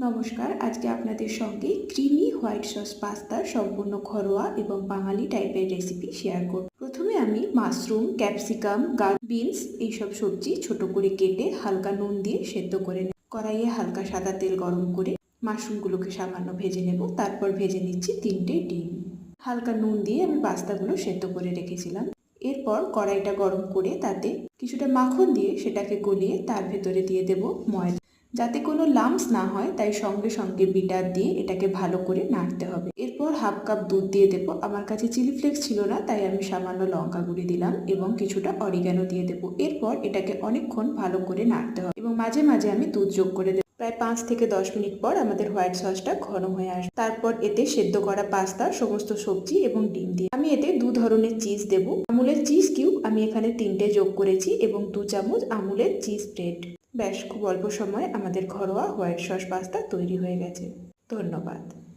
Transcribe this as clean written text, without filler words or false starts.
নমস্কার, আজকে আপনাদের সঙ্গে ক্রিমি হোয়াইট সস পাস্তার সম্পূর্ণ ঘরোয়া এবং বাঙালি টাইপের রেসিপি শেয়ার করব। প্রথমে আমি মাশরুম, ক্যাপসিকাম, বিনস এইসব সবজি ছোট করে কেটে হালকা নুন দিয়ে সেদ্ধ করে নেব। কড়াইয়ে হালকা সাদা তেল গরম করে মাশরুমগুলোকে সামান্য ভেজে নেব। তারপর ভেজে নিচ্ছি 3টে ডিম। হালকা নুন দিয়ে আমি পাস্তাগুলো সেদ্ধ করে রেখেছিলাম। এরপর কড়াইটা গরম করে তাতে কিছুটা মাখন দিয়ে সেটাকে গলিয়ে তার ভেতরে দিয়ে দেব ময়দা, যাতে কোনো লাম্পস না হয়, তাই সঙ্গে সঙ্গে বিটার দিয়ে এটাকে ভালো করে নাড়তে হবে। এরপর হাফ কাপ দুধ দিয়ে দেব। আমার কাছে চিলি ফ্লেক্স ছিল না, তাই আমি সামান্য লঙ্কা গুঁড়ি দিলাম এবং কিছুটা অরিগ্যানো দিয়ে দেব। এরপর এটাকে অনেকক্ষণ ভালো করে নাড়তে হবে এবং মাঝে মাঝে আমি দুধ যোগ করে দেব। প্রায় 5 থেকে 10 মিনিট পর আমাদের হোয়াইট সসটা ঘন হয়ে আসবে। তারপর এতে সেদ্ধ করা পাস্তা, সমস্ত সবজি এবং ডিম দিয়ে আমি এতে 2 ধরনের চিজ দেব। আমুলের চিজ কিউব আমি এখানে 3টে যোগ করেছি এবং 2 চামচ আমুলের চিজ স্প্রেড। ব্যাস, খুব অল্প সময়ে আমাদের ঘরোয়া হোয়াইট সস পাস্তা তৈরি হয়ে গেছে। ধন্যবাদ।